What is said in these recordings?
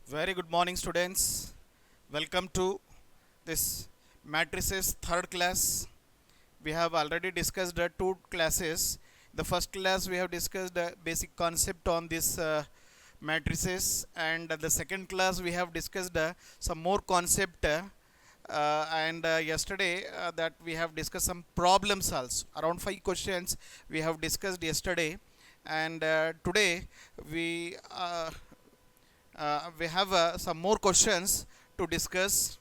Very good morning, students. Welcome to this matrices third class. We have already discussed the two classes. The first class we have discussed the basic concept on this matrices, and the second class we have discussed some more concept. And yesterday that we have discussed some problems also. Around 5 questions we have discussed yesterday, and today we we have some more questions to discuss.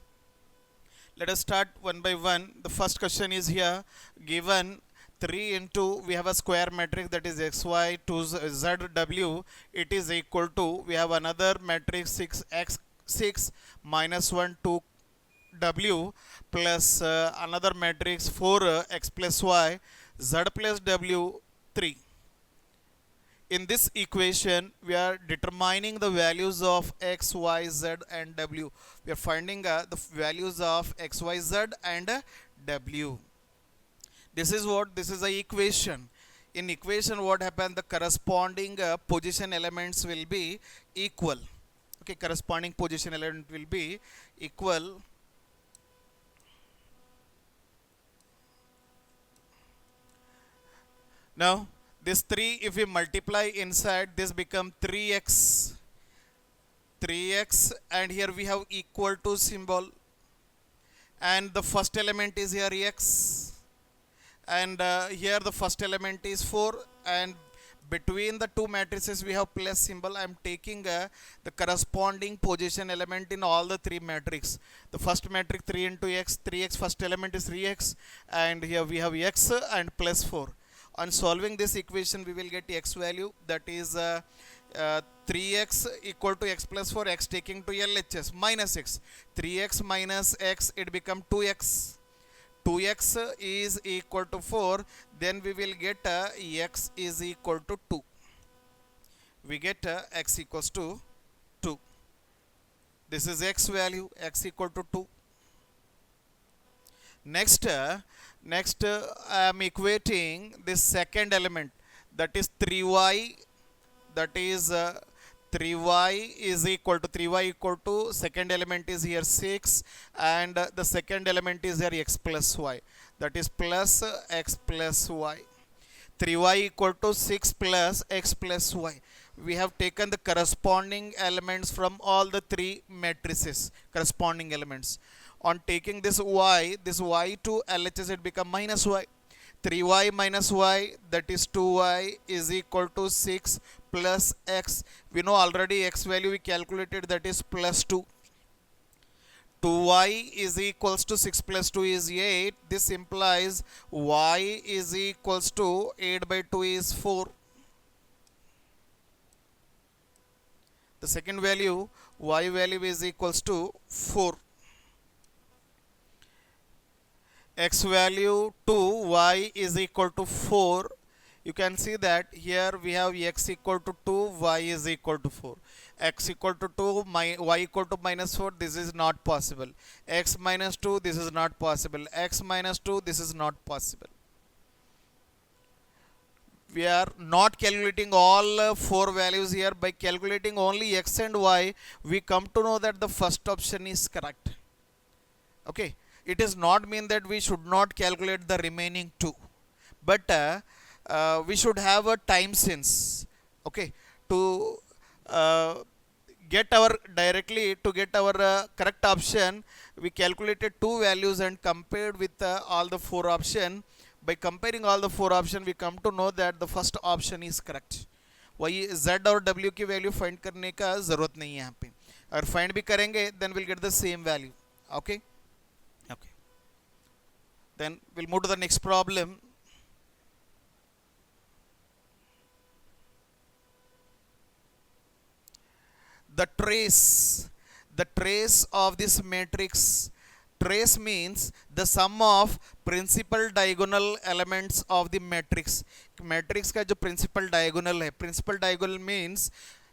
Let us start one by one. The first question is here given 3 into we have a square matrix that is xy to zw, it is equal to we have another matrix 6x 6 minus 1 to w plus another matrix 4x plus y z plus w 3. In this equation we are determining the values of x, y, z and w. We are finding the values of x, y, z and w. This is what this is a equation. In equation what happens, the corresponding position elements will be equal. Okay, corresponding position element will be equal. Now this 3, if we multiply inside, this become 3x, and here we have equal to symbol, and the first element is here x, and here the first element is 4, and between the two matrices we have plus symbol. I am taking the corresponding position element in all the three matrix. The first matrix 3 into x, 3x, first element is 3x, and here we have x and plus 4. On solving this equation we will get x value, that is 3x equal to x plus 4, x taking to LHS minus x, 3x minus x, it become 2x. 2x is equal to 4, then we will get x is equal to 2. We get x equals to 2. This is x value, x equal to 2. Next I am equating this second element, that is 3y, that is 3y is equal to 3y equal to second element is here 6, and the second element is here x plus y, that is plus x plus y. 3y equal to 6 plus x plus y. We have taken the corresponding elements from all the three matrices, corresponding elements. On taking this y to LHS, it become minus y. 3y minus y, that is 2y is equal to 6 plus x. We know already x value we calculated, that is plus 2. 2y is equals to 6 plus 2 is 8. This implies y is equals to 8 by 2 is 4. The second value, y value is equals to 4. X value to y is equal to 4. You can see that here we have x equal to 2, y is equal to 4. X equal to 2, y equal to minus 4, this is not possible. X minus 2, this is not possible. X minus 2, this is not possible. We are not calculating all 4 values here. By calculating only x and y, we come to know that the first option is correct. Okay, it does not mean that we should not calculate the remaining 2, but we should have a time sense. Okay, to get our directly to get our correct option, we calculated 2 values and compared with all the 4 option. By comparing all the 4 option, we come to know that the first option is correct. वही z और w की value find करने का ज़रूरत नहीं है यहाँ पे. अगर फाइंड भी करेंगे then we'll get the same value. Okay. Okay. Then we'll move to the next problem. The trace of this matrix. Trace means the sum of principal diagonal elements of the matrix. Matrix का जो principal diagonal है, principal diagonal means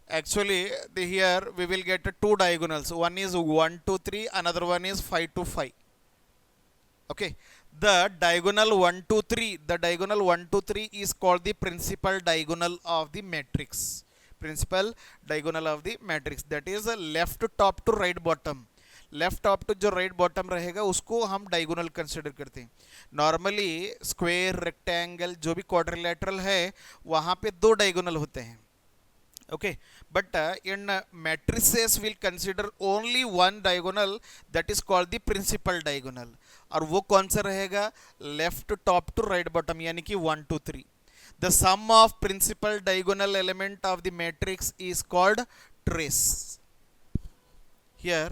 actually here we will get 2 diagonals. One is 1 to 3, another one is 5 to 5. Okay, the diagonal 1 to 3 is called the principal diagonal of the matrix. principal diagonal of the matrix, that is left top to right bottom. Left top to जो right bottom रहेगा उसको हम diagonal consider करते हैं. Normally square, rectangle, जो भी quadrilateral है वहां पे दो डायगोनल होते हैं. Okay, but in matrices we'll consider only one diagonal, that is called the principal diagonal. और वो कौन सा रहेगा? Left top to right bottom, यानी कि 1 2 3. The sum of principal diagonal element of the matrix is called trace. Here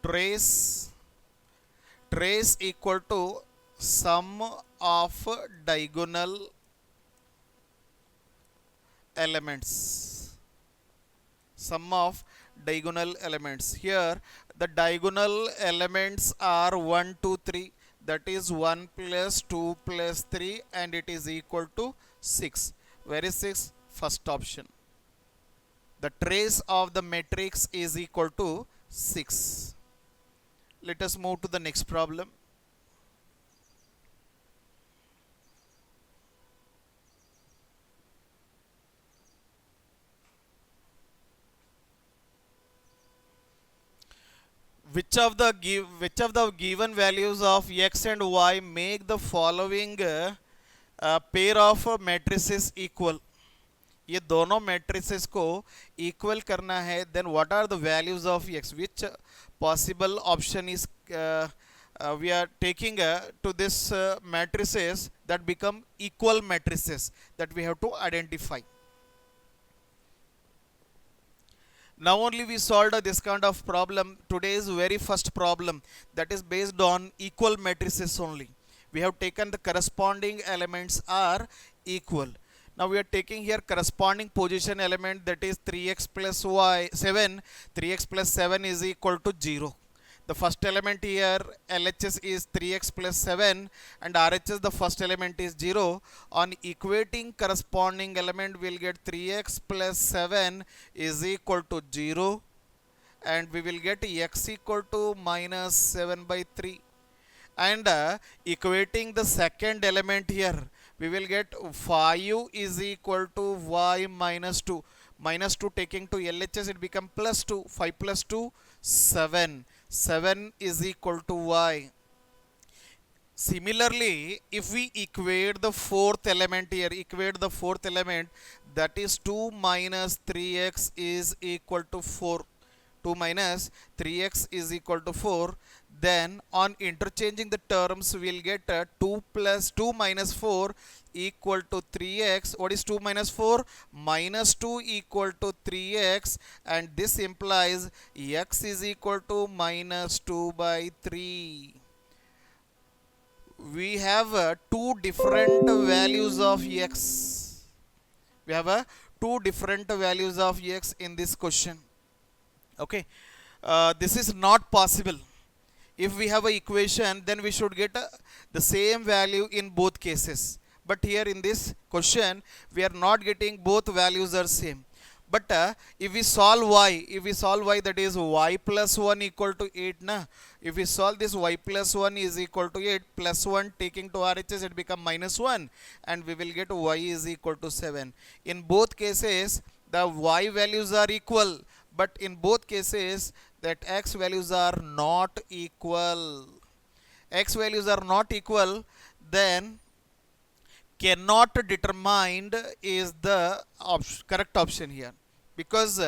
trace equal to sum of diagonal elements, sum of diagonal elements. Here the diagonal elements are 1 2 3, that is 1 plus 2 plus 3, and it is equal to 6. Where is 6? First option. The trace of the matrix is equal to 6. Let us move to the next problem. Which of the given values of x and y make the following pair of matrices equal? ये दोनों matrices को equal करना है. Then what are the values of x? Which possible option is we are taking to this matrices that become equal matrices, that we have to identify. Now only we solved this kind of problem. Today's very first problem, that is based on equal matrices only. We have taken the corresponding elements are equal. Now we are taking here corresponding position element, that is 3x plus y 7. 3x plus 7 is equal to 0. The first element here LHS is 3x plus 7 and RHS the first element is 0. On equating corresponding element we'll get 3x plus 7 is equal to 0, and we will get x equal to minus 7 by 3. And equating the second element here, we will get 5 is equal to y minus 2. Minus 2 taking to LHS, it become plus 2. 5 plus 2, 7. 7 is equal to y. Similarly, if we equate the fourth element here, that is 2 minus 3x is equal to 4. 2 minus 3x is equal to 4. Then on interchanging the terms, we'll get 2 plus 2 minus 4 equal to 3x. What is 2 minus 4? Minus 2 equal to 3x, and this implies x is equal to minus 2 by 3. We have two different values of x. We have two different values of x in this question. Okay, this is not possible. If we have an equation, then we should get the same value in both cases. But here in this question, we are not getting both values are same. But if we solve y, that is y plus 1 equal to 8 na. If we solve this, y plus 1 is equal to 8, plus 1 taking to RHS, it become minus 1, and we will get y is equal to 7. In both cases, the y values are equal, but in both cases that x values are not equal. X values are not equal, then cannot determined is the correct option here, because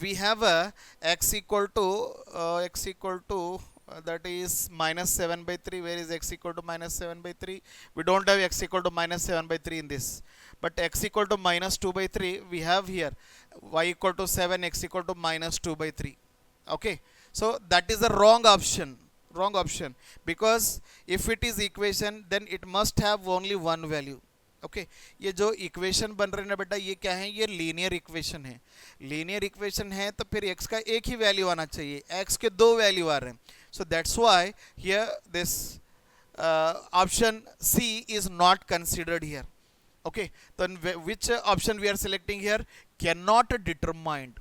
we have x equal to that is minus 7 by 3. Where is x equal to minus 7 by 3? We don't have x equal to minus 7 by 3 in this, but x equal to minus 2 by 3 we have here. Y equal to 7, x equal to minus 2 by 3. Okay, so that is the wrong option, because if it is equation, then it must have only one value. Okay, ये जो equation बन रहे हैं ना बेटा, ये क्या है? ये लीनियर इक्वेशन है. लीनियर इक्वेशन है तो फिर x का एक ही वैल्यू आना चाहिए. x के दो वैल्यू आ रहे हैं. So that's why here this option C is not considered here. Okay, तो which option we are selecting here? Cannot determined.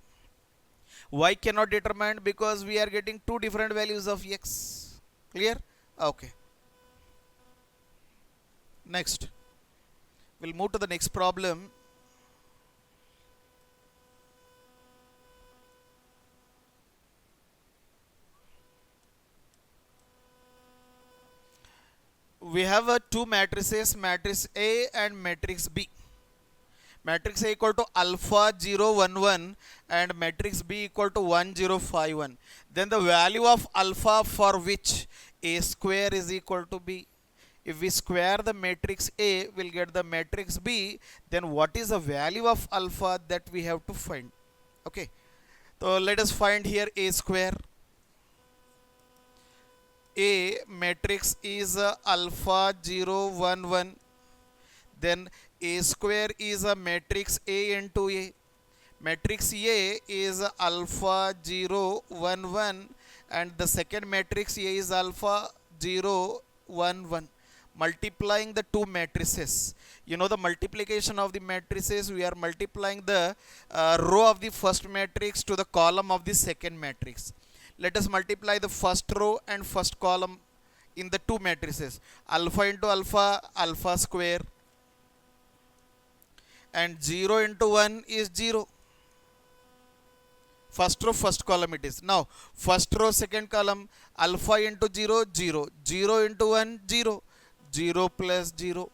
Why cannot determine? Because we are getting two different values of x. Clear? Okay. Next, we'll move to the next problem. we have two matrices, matrix A and matrix B. Matrix A equal to alpha 0 1 1 and matrix B equal to 1 0 5 1. Then the value of alpha for which A square is equal to B. If we square the matrix A, we'll get the matrix B. Then what is the value of alpha that we have to find? Okay. So let us find here A square. A matrix is alpha 0 1 1. Then A square is a matrix A into A. Matrix A is alpha 0 1 1 and the second matrix A is alpha 0 1 1. Multiplying the two matrices, you know the multiplication of the matrices, we are multiplying the row of the first matrix to the column of the second matrix. Let us multiply the first row and first column in the two matrices. Alpha into alpha, alpha square, and 0 into 1 is 0. First row, first column it is. Now first row, second column, alpha into 0 0, 0 into 1 0, 0 plus 0.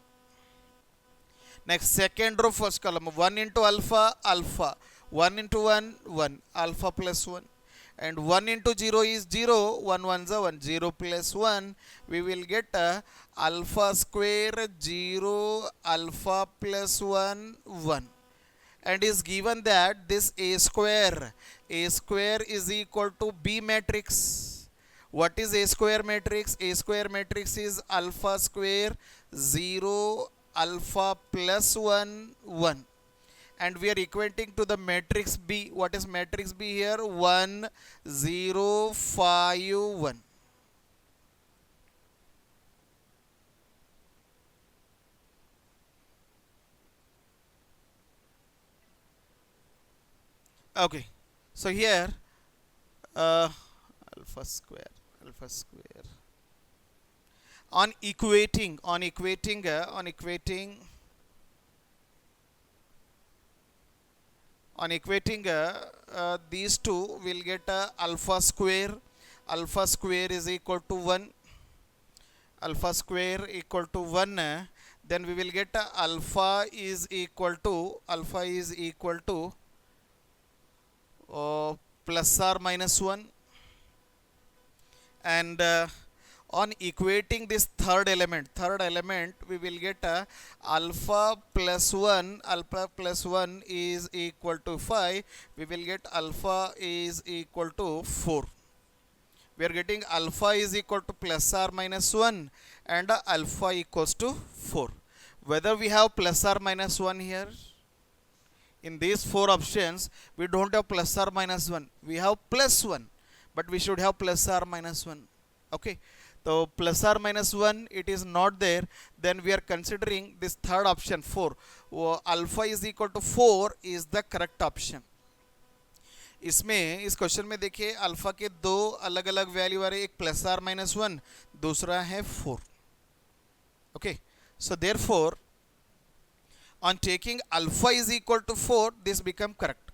Next second row, first column, 1 into alpha alpha, 1 into 1 1, alpha plus 1, and 1 into 0 is 0, 1 1 is 1, 0 plus 1, we will get alpha square 0 alpha plus 1 1, and is given that this A square is equal to B matrix. What is A square matrix? A square matrix is alpha square 0 alpha plus 1 1, and we are equating to the matrix B. What is matrix B here? 1 0 5 1. Okay, so here alpha square on equating these two, we'll get alpha square is equal to 1, alpha square equal to 1, then we will get alpha is equal to plus or minus 1, and on equating this third element we will get alpha plus 1 is equal to 5, we will get alpha is equal to 4. We are getting alpha is equal to plus or minus 1 and alpha equals to 4. Whether we have plus or minus 1 here, in these four options we don't have plus or minus 1, we have plus 1, but we should have plus or minus 1. Okay, so plus or minus 1 it is not there, then we are considering this third option 4. Alpha is equal to 4 is the correct option. इसमें इस question में देखिए alpha के दो अलग अलग value आ रहे, एक प्लस आर माइनस 1, दूसरा है 4. Okay, so therefore on taking alpha is equal to 4, this become correct.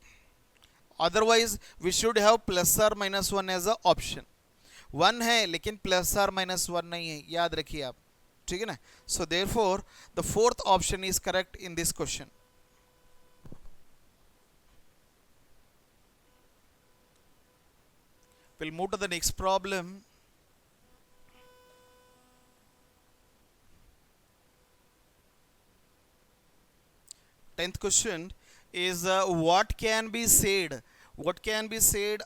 Otherwise we should have plus or minus 1 as a option. 1 है लेकिन plus or minus 1 नहीं है, याद रखिए आप, ठीक है ना. So therefore the fourth option is correct in this question. We'll move to the next problem. Tenth question is what can be said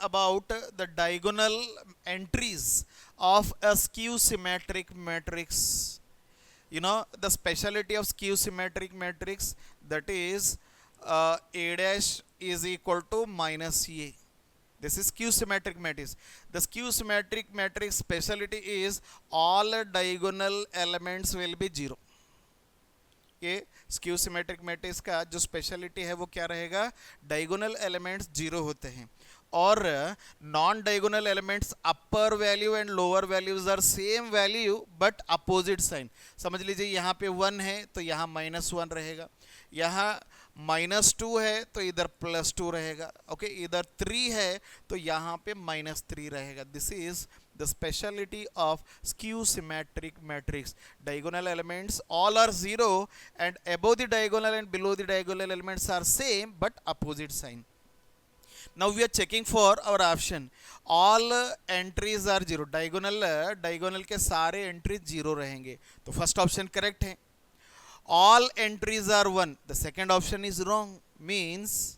about the diagonal entries of a skew symmetric matrix. You know the speciality of skew symmetric matrix, that is A dash is equal to minus A. This is skew symmetric matrix. The skew symmetric matrix speciality is all diagonal elements will be 0. ये skew symmetric matrix का जो speciality है वो क्या रहेगा, diagonal elements 0 होते हैं, और non diagonal elements upper value and lower values are same value but opposite sign. समझ लीजिए यहाँ पे 1 है तो यहाँ -1 रहेगा, यहाँ -2 है तो इधर +2 रहेगा. ओके, इधर 3 है तो यहाँ पे -3 रहेगा. This is the speciality of skew symmetric matrix. Diagonal elements all are 0 and above the diagonal and below the diagonal elements are same but opposite sign. Now we are checking for our option. All entries are 0. diagonal के सारे entries 0 रहेंगे. तो first option correct है. All entries are 1. The second option is wrong. Means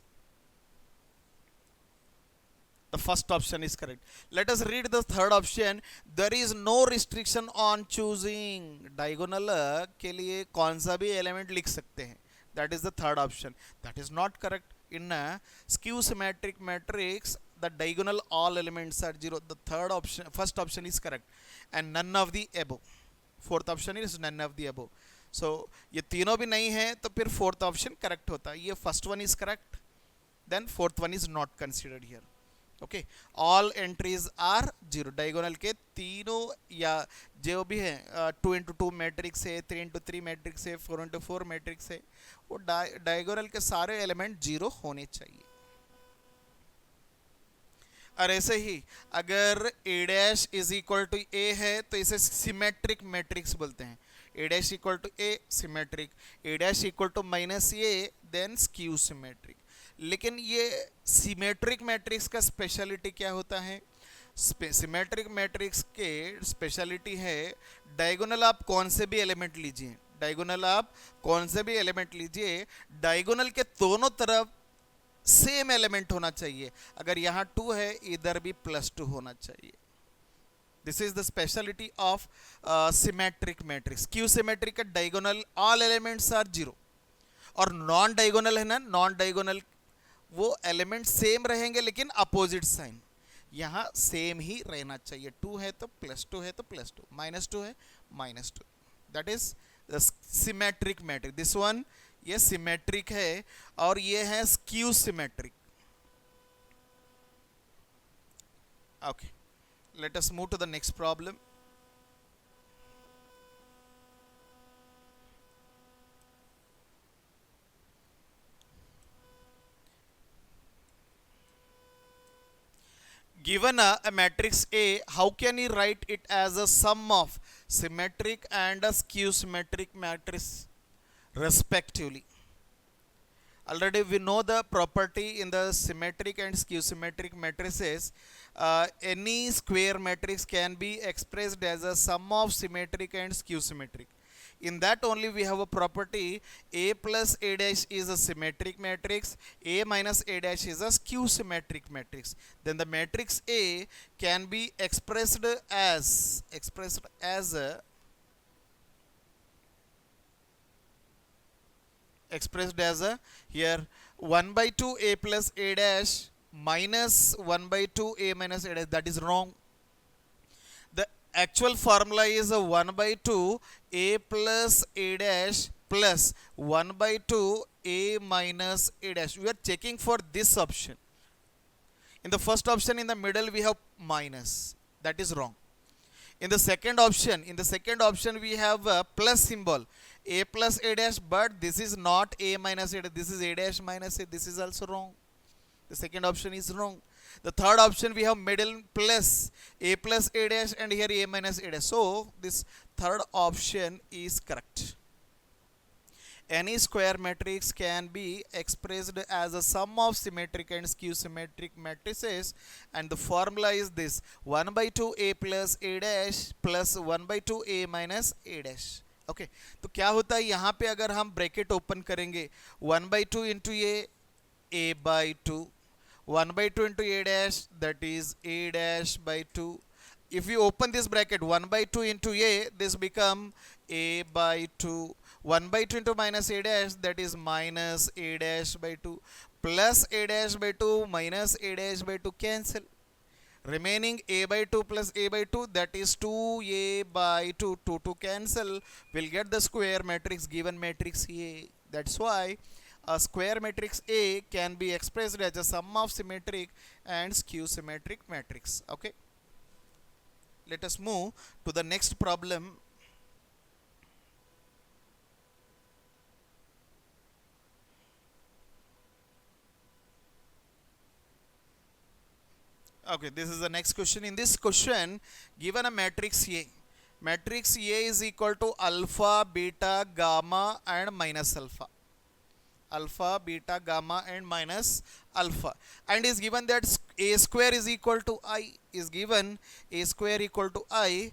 the first option is correct. Let us read the third option. There is no restriction on choosing. Diagonal के लिए कौन सा भी element लिख सकते हैं. That is the third option. That is not correct. In a skew symmetric matrix, the diagonal all elements are 0. The first option is correct, and none of the above. Fourth option is none of the above. So ये तीनों भी नहीं है तो फिर fourth option correct होता है. ये first one is correct, then fourth one is not considered here. Okay, all entries are 0. diagonal के तीनों या जो भी है 2 into 2 मैट्रिक्स है, 3 into 3 मैट्रिक्स है, 4 into 4 मैट्रिक्स है, वो डायगोनल के सारे एलिमेंट 0 होने चाहिए. और ऐसे ही अगर a dash is equal to a है तो इसे सिमेट्रिक मैट्रिक्स बोलते हैं. a dash equal to a symmetric, a dash equal to minus a then skew symmetric. लेकिन ये सिमेट्रिक मैट्रिक्स का स्पेशलिटी क्या होता है? सिमेट्रिक मैट्रिक्स के स्पेशलिटी है डायगोनल आप कौन से भी एलिमेंट लीजिए, डायगोनल आप कौन से भी एलिमेंट लीजिए, डायगोनल के दोनों तरफ सेम एलिमेंट होना चाहिए. अगर यहाँ 2 है इधर भी +2 होना चाहिए. This is the speciality of symmetric matrix. Q symmetric का डायगोनल ऑल एलिमेंट्स आर 0 और नॉन डायगोनल है ना, नॉन डायगोनल वो एलिमेंट सेम रहेंगे लेकिन अपोजिट साइन. यहाँ सेम ही रहना चाहिए. 2 है तो +2 है तो +2, -2 है -2. That is symmetric matrix. This one ये सिमेट्रिक है और ये है skew symmetric. Okay, let us move to the next problem. Given a matrix A, how can you write it as a sum of symmetric and a skew symmetric matrix respectively? Already we know the property in the symmetric and skew symmetric matrices. Any square matrix can be expressed as a sum of symmetric and skew symmetric. In that only we have a property A plus A dash is a symmetric matrix, A minus A dash is a skew symmetric matrix. Then the matrix A can be expressed as a here 1 by 2 A plus A dash minus 1 by 2 A minus A dash. That is wrong. The actual formula is 1 by 2 A plus A dash plus 1 by 2 A minus A dash. We are checking for this option. In the first option in the middle we have minus. That is wrong. In the second option we have a plus symbol, A plus A dash, but this is not A minus A dash, this is A dash minus A. This is also wrong. The second option is wrong. The third option we have middle plus A plus A dash and here A minus A dash. So this third option is correct. Any square matrix can be expressed as a sum of symmetric and skew symmetric matrices, and the formula is this 1 by 2 A plus A dash plus 1 by 2 A minus A dash. Okay तो क्या होता है यहाँ पे अगर हम bracket open करेंगे 1 by 2 into A by 2, 1 by 2 into A dash, that is A dash by 2. If you open this bracket 1 by 2 into A, this become A by 2. 1 by 2 into minus A dash, that is minus A dash by 2, plus A dash by 2 minus A dash by 2 cancel. Remaining A by 2 plus A by 2, that is 2A by 2. 2 cancel. We'll get the square matrix given matrix A. That's why a square matrix A can be expressed as a sum of symmetric and skew symmetric matrix. Okay. Let us move to the next problem. Okay, this is the next question. In this question, given a matrix A is equal to alpha, beta, gamma, and minus alpha. Alpha, beta, gamma, and minus alpha. And is given that A square is equal to I. Is given A square equal to I.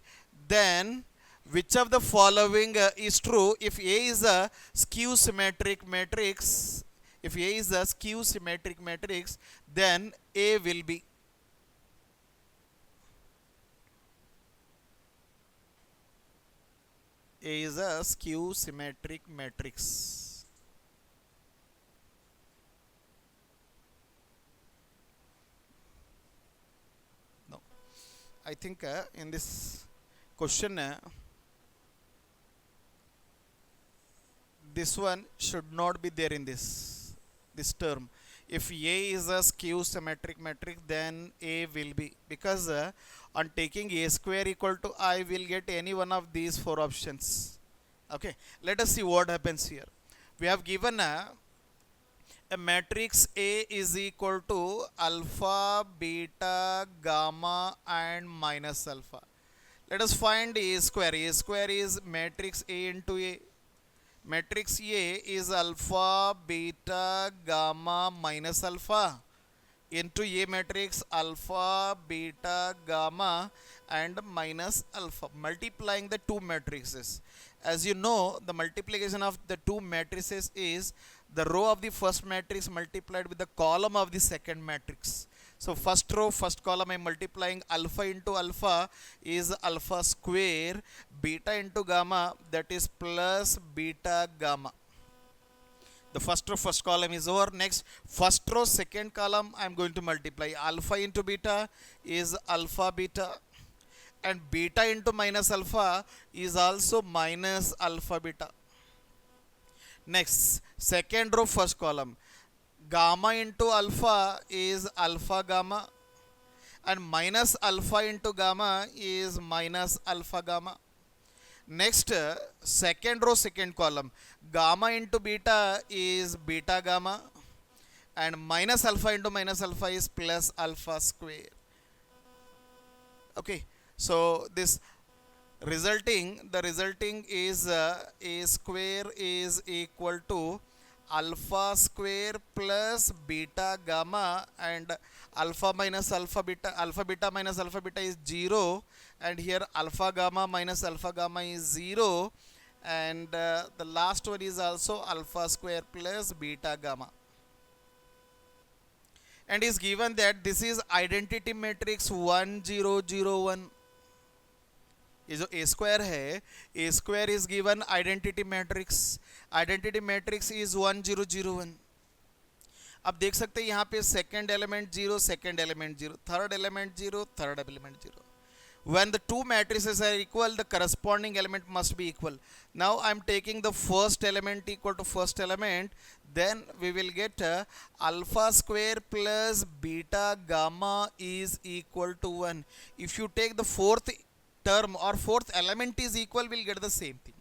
Then, which of the following is true if A is a skew symmetric matrix? If A is a skew symmetric matrix, then A will be. A is a skew symmetric matrix. No, I think in this question, this one should not be there in this term. If A is a skew symmetric matrix, then A will be, because on taking A square equal to I, will get any one of these four options. Okay, let us see what happens here. We have given a matrix A is equal to alpha, beta, gamma, and minus alpha. Let us find A square. A square is matrix A into A. Matrix A is alpha, beta, gamma, minus alpha into A matrix alpha, beta, gamma, and minus alpha, multiplying the two matrices. As you know, the multiplication of the two matrices is the row of the first matrix multiplied with the column of the second matrix. So first row, first column, I am multiplying alpha into alpha is alpha square, beta into gamma, that is plus beta gamma. The first row, first column is over. Next, first row, second column, I am going to multiply alpha into beta is alpha beta, and beta into minus alpha is also minus alpha beta. Next, second row, first column, gamma into alpha is alpha gamma, and minus alpha into gamma is minus alpha gamma. Next, second row, second column, gamma into beta is beta gamma, and minus alpha into minus alpha is plus alpha square. Okay, so this the resulting is A square is equal to alpha square plus beta gamma, and alpha beta minus alpha beta is 0, and here alpha gamma minus alpha gamma is 0, and the last one is also alpha square plus beta gamma. And is given that this is identity matrix 1 0 0 1. ये जो A square है, A square is given identity matrix is 1 0 0 1. अब देख सकते हैं यहाँ पे second element 0, third element 0, third element 0. When the two matrices are equal, the corresponding element must be equal. Now I am taking the first element equal to first element, then we will get alpha square plus beta gamma is equal to 1. If you take the fourth term or fourth element is equal, we'll get the same thing.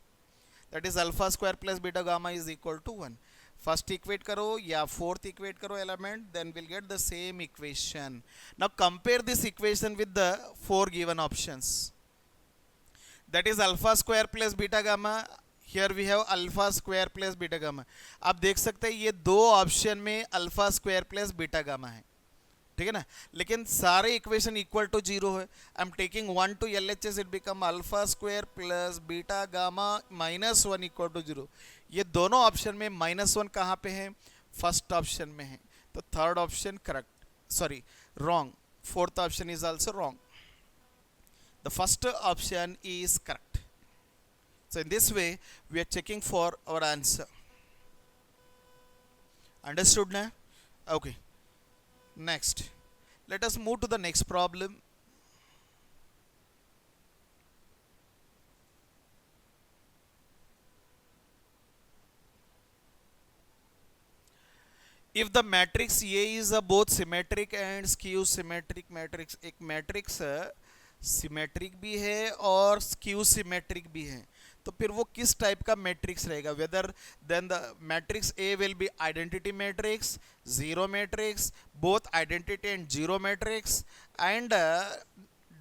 That is alpha square plus beta gamma is equal to 1. First equate karo या fourth equate karo element, then we'll get the same equation. Now compare this equation with the four given options. That is alpha square plus beta gamma. Here we have alpha square plus beta gamma. आप देख सकते हैं ये दो option में alpha square plus beta gamma है, ठीक है ना, लेकिन सारे इक्वेशन इक्वल टू 0 है. I am taking 1 to LHS, it become alpha square plus beta gamma minus 1 equal to 0. ये दोनों ऑप्शन में माइनस 1 कहाँ पे है? फर्स्ट ऑप्शन में है. तो third option correct, sorry wrong. Fourth option is also wrong. The first option is correct. So in this way we are checking for our answer. Understood now? Okay. Next, let us move to the next problem. If the matrix A is a both symmetric and skew symmetric matrix, एक matrix symmetric भी है और skew symmetric भी है, तो फिर वो किस टाइप का मैट्रिक्स रहेगा, whether then the matrix A will be identity matrix, zero matrix, both identity and zero matrix, and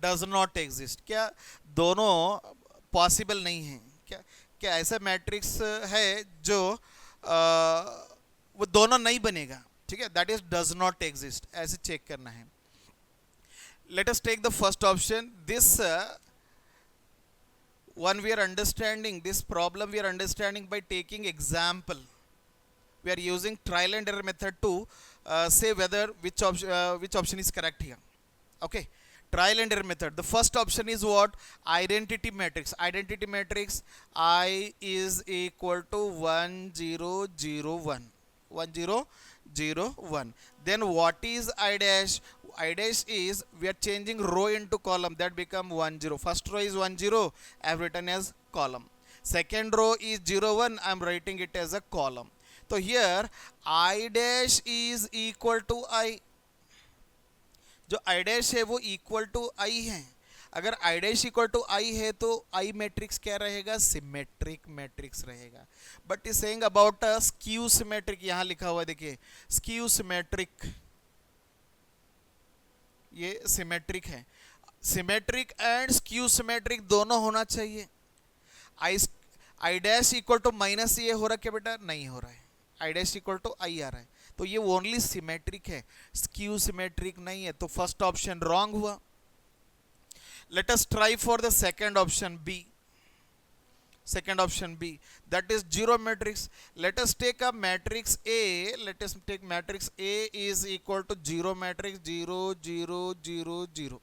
does not exist, क्या दोनों पॉसिबल नहीं है, क्या क्या ऐसा मैट्रिक्स है जो वो दोनों नहीं बनेगा, ठीक है, that is does not exist, ऐसे चेक करना है. Let us take the first option. This one we are understanding, this problem we are understanding by taking example. We are using trial and error method to say whether which option is correct here. Okay, trial and error method. The first option is what? Identity matrix. Identity matrix I is equal to 1 0 0 1 1 0 0 1. Then what is I dash? I dash is, we are changing row into column, that become 1 0. First row is 1 0, I have written as column. Second row is 0 1, I am writing it as a column. So here I dash is equal to I, जो I dash है वो equal to I है. अगर I dash equal to I है तो I matrix क्या रहेगा? Symmetric matrix रहेगा. But is saying about a skew symmetric, यहाँ लिखा हुआ देखिए स्क्यू सिमेट्रिक, ये सिमेट्रिक है. सिमेट्रिक एंड स्क्यू सिमेट्रिक दोनों होना चाहिए. I dash equal to minus ये हो रहा है क्या बेटा? नहीं हो रहा है. I dash equal to I आ रहा है, तो ये ओनली सिमेट्रिक है, स्क्यू सिमेट्रिक नहीं है. तो फर्स्ट ऑप्शन रॉन्ग हुआ. Let us try for the second option B. Second option B, that is zero matrix. Let us take a matrix A. Let us take matrix A is equal to zero matrix 0 0 0 0.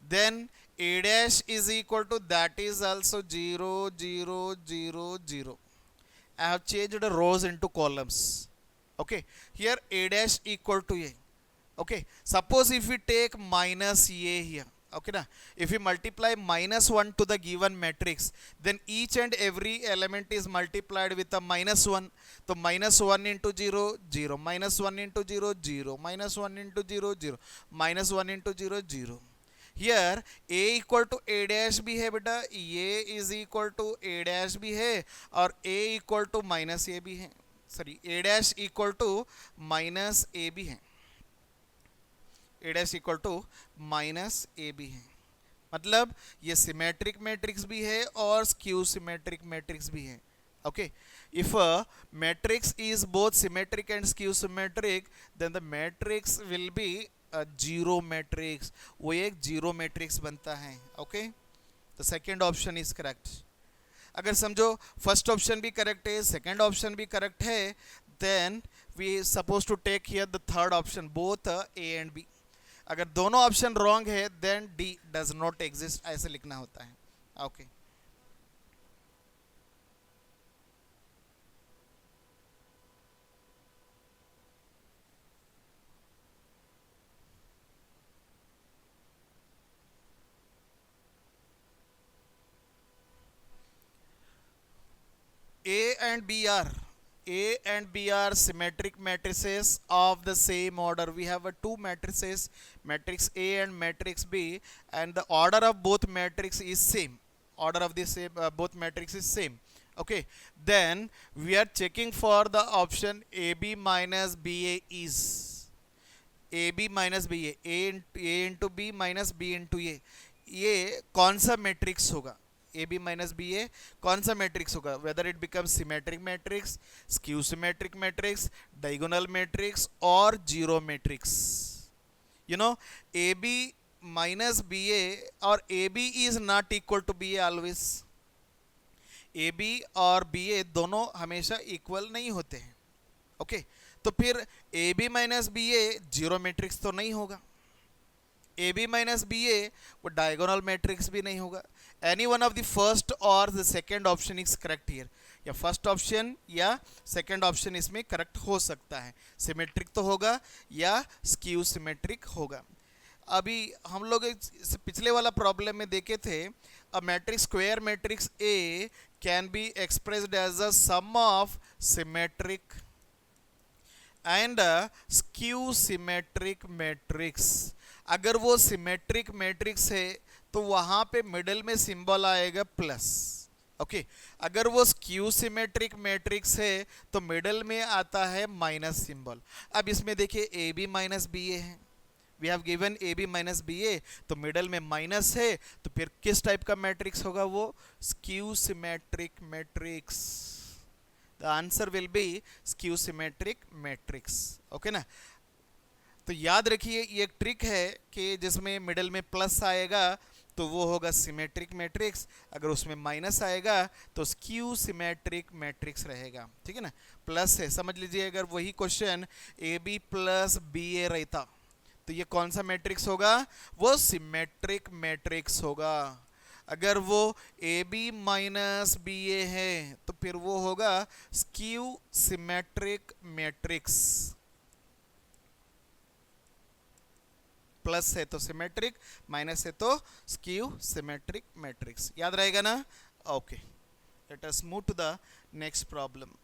Then A dash is equal to, that is also 0 0 0 0. I have changed the rows into columns. Okay, here A dash equal to A. Okay, suppose if we take minus A here, okay na, if we multiply minus 1 to the given matrix, then each and every element is multiplied with a minus 1. So minus 1 into 0 0, minus 1 into 0 0, minus 1 into 0 0, minus 1 into 0 0. Here a equal to a dash भी है बेटा, a is equal to a dash भी है, और a equal to minus a भी है, sorry a dash equal to minus a भी है, ए डैश इक्वल टू माइनस ए भी है. मतलब ये सिमेट्रिक मैट्रिक्स भी है और स्क्यू सिमेट्रिक मैट्रिक्स भी है. Okay, if matrix is both symmetric and skew symmetric, then the matrix will be zero matrix, वो एक जीरो मैट्रिक्स बनता है. Okay, the second option is correct. अगर समझो फर्स्ट ऑप्शन भी करेक्ट है, सेकेंड ऑप्शन भी करेक्ट है, then we suppose to take here the third option, both A and B. अगर दोनों ऑप्शन रॉन्ग है, then D does not exist, ऐसे लिखना होता है. Okay, A and B are symmetric matrices of the same order. We have two matrices, matrix A and matrix B, and the order of both matrix is same. Order of this both matrix is same. Okay, then we are checking for the option AB minus BA is AB minus BA, A into B minus B into A. ये कौन सा matrix होगा? A B minus B A कौन सा matrix होगा? Whether it become symmetric matrix, skew symmetric matrix, diagonal matrix और zero matrix. You know, A B minus B A और A B is not equal to B A always. A B और B A दोनों हमेशा equal नहीं होते हैं. Okay, तो फिर A B minus B A zero matrix तो नहीं होगा. A B minus B A वो डायगोनल मैट्रिक्स भी नहीं होगा. Any one of the first और the second option is correct here. या फर्स्ट ऑप्शन या सेकेंड ऑप्शन इसमें करेक्ट हो सकता है. सिमेट्रिक तो होगा या स्क्यू सिमेट्रिक होगा. अभी हम लोग पिछले वाला प्रॉब्लम में देखे थे, a matrix square matrix A can be expressed as a sum of symmetric and skew symmetric matrix. अगर वो सिमेट्रिक मैट्रिक्स है तो वहाँ पे मिडल में सिंबल आएगा प्लस. ओके अगर वो स्क्यू सिमेट्रिक मैट्रिक्स है तो मिडल में आता है माइनस सिंबल। अब इसमें देखिए A B minus B A है, we have given A B minus B A, तो मिडल में माइनस है, तो फिर किस टाइप का मैट्रिक्स होगा वो? Skew symmetric matrix. The answer will be skew symmetric matrix. Okay ना, तो याद रखिए ये एक ट्रिक है कि जिसमें मिडल में प्लस आएगा तो वो होगा सिमेट्रिक मैट्रिक्स, अगर उसमें माइनस आएगा तो स्क्यू सिमेट्रिक मैट्रिक्स रहेगा। ठीक है ना, प्लस है, समझ लीजिए अगर वही question A B plus B A रहता तो ये कौन सा मैट्रिक्स होगा? वो सिमेट्रिक मैट्रिक्स होगा। अगर वो ए बी माइनस बी ए है तो फिर वो होगा स्क्यू सिमेट्रिक मैट्रिक्स। प्लस है तो सिमेट्रिक, माइनस है तो स्क्यू सिमेट्रिक मैट्रिक्स। याद रहेगा ना? Okay, let us move to the next problem.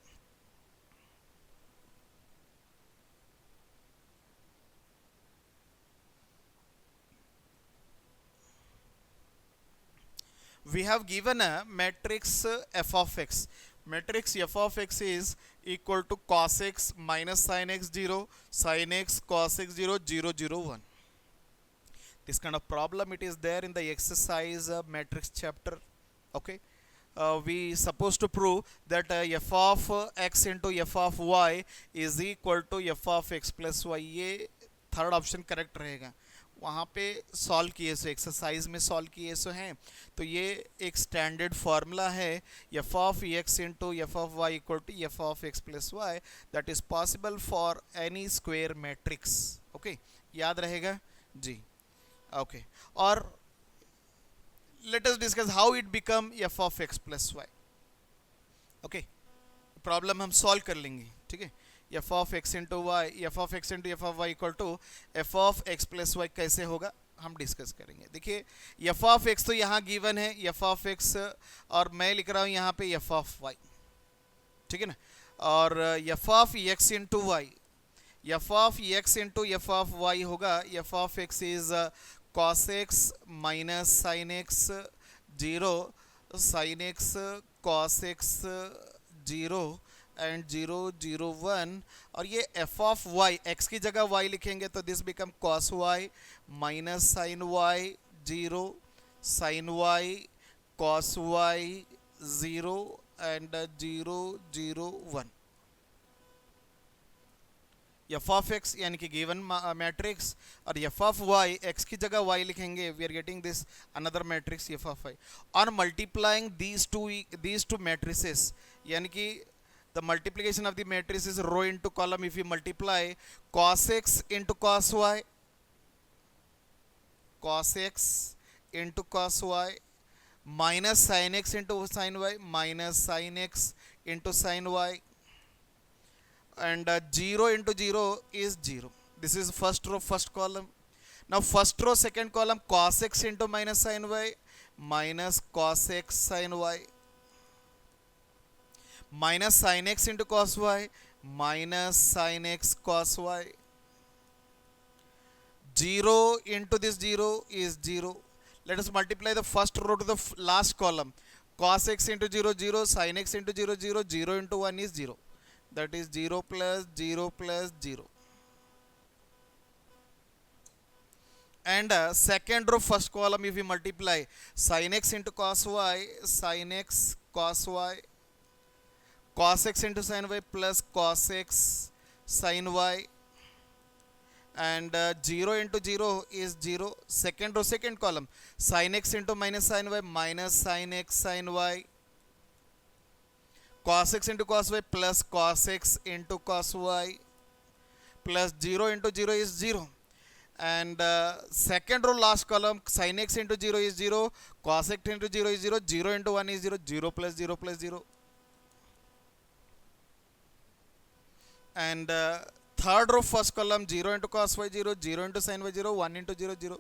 We have given a matrix f of x. Matrix f of x is equal to cos x minus sin x 0, sin x cos x 0, 0, 0, 1. This kind of problem it is there in the exercise matrix chapter. Okay, we supposed to prove that f of x into f of y is equal to f of x plus y. ये third option correct रहेगा। वहाँ पे solve किए so exercise में solve किए सो हैं, तो ये एक स्टैंडर्ड फार्मूला है F of X into F of Y equal to F of X plus Y, that is possible for any square matrix. Okay, याद रहेगा जी। ओके, और let us discuss how it become f of x plus y. Okay, problem हम solve कर लेंगे। ठीक है, f of x into y, f of x into f of y equal to f of x plus y कैसे होगा हम discuss करेंगे। देखिए f of x तो यहाँ गिवन है f of x, और मैं लिख रहा हूँ यहाँ पे f of y। ठीक है ना, और f of x into y, f of x into f of y होगा f of x is cos x minus sin x 0, sin x cos x 0 and 0, 0, 1, और ये f of y, x की जगह y लिखेंगे तो this become cos y minus sin y 0, sin y cos y 0 and 0, 0, 1। f of x यानी कि given matrix, और f of y x की जगह y लिखेंगे, we are getting this another matrix f of y। On multiplying these two matrices, यानी कि the multiplication of the matrix is row into column. If you multiply cos x into cos y, cos x into cos y, minus sin x into sin y, minus sin x into sin y, and 0 into 0 is 0. This is first row, first column. Now first row, second column, cos x into minus sin y, minus cos x sin y, minus sin x into cos y, minus sin x cos y. 0 into this 0 is 0. Let us multiply the first row to the last column. Cos x into 0, 0, sin x into 0, 0, 0 into 1 is 0. That is 0 plus 0 plus 0. And second row, first column, if we multiply sin x into cos y, sin x cos y, cos x into sin y plus cos x sin y, and 0 into 0 is 0. Second row, second column, sin x into minus sin y, minus sin x sin y, cos x into cos y plus cos x into cos y, plus 0 into 0 is 0. And second row, last column, sin x into 0 is 0, cos x into 0 is 0, 0 into 1 is 0, 0 plus 0 plus 0. And third row, first column, 0 into cos y 0, 0 into sin y 0, 1 into 0, 0,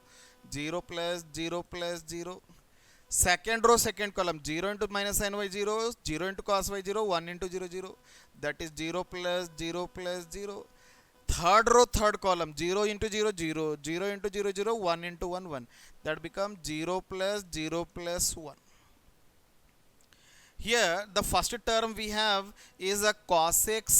0 plus 0 plus 0. Second row, second column, 0 into minus sin y 0, 0 into cos y 0, 1 into 0, 0. That is 0 plus 0 plus 0. Third row, third column, 0 into 0, 0, 0 into 0, 0, 1 into 1, 1. That becomes 0 plus 0 plus 1. here the first term we have is a cos x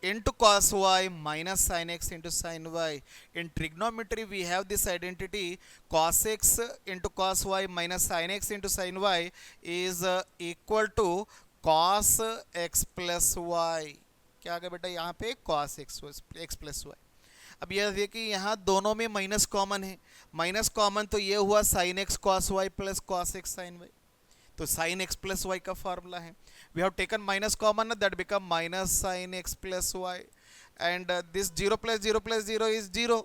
into cos y minus sin x into sin y. In trigonometry we have this identity, cos x into cos y minus sin x into sin y is equal to cos x plus y. क्या आ गया बेटा यहाँ पे, cos x plus y. अब यह देखिए यहाँ दोनों में माइनस कॉमन है, माइनस कॉमन तो ये हुआ sin x cos y plus cos x sin y, तो sin x प्लस y का फॉर्मूला है. We have taken minus common, that become minus sin x plus y, and this 0 plus 0 is 0.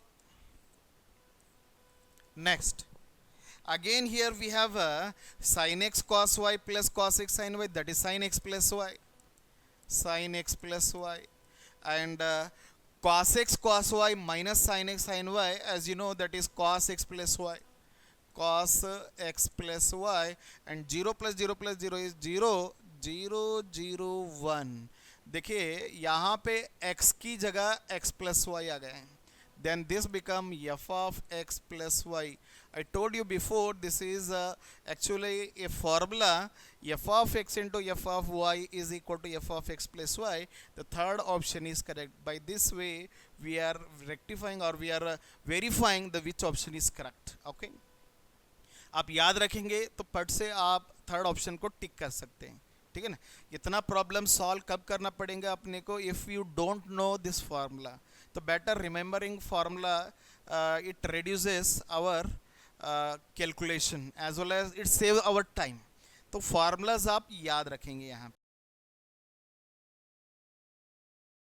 Next again here we have sin x cos y plus cos x sin y, that is sin x plus y, sin x plus y, and cos x cos y minus sin x sin y, as you know, that is cos x plus y, cos x plus y, and 0 plus 0 plus 0 is 0, 0 0 1. देखिए यहाँ पे x की जगह x plus y आ गए हैं, then this become f of x plus y. I told you before, this is actually a formula, f of x into f of y is equal to f of x plus y. The third option is correct. By this way we are rectifying or we are verifying the which option is correct. Okay, आप याद रखेंगे तो पट से आप third option को टिक कर सकते हैं. ठीक है ना. इतना प्रॉब्लम सॉल्व कब करना पड़ेगा अपने को, if you don't know this formula, तो better remembering formula it reduces our calculation as well as it save our time. तो फार्मूलाज आप याद रखेंगे यहाँ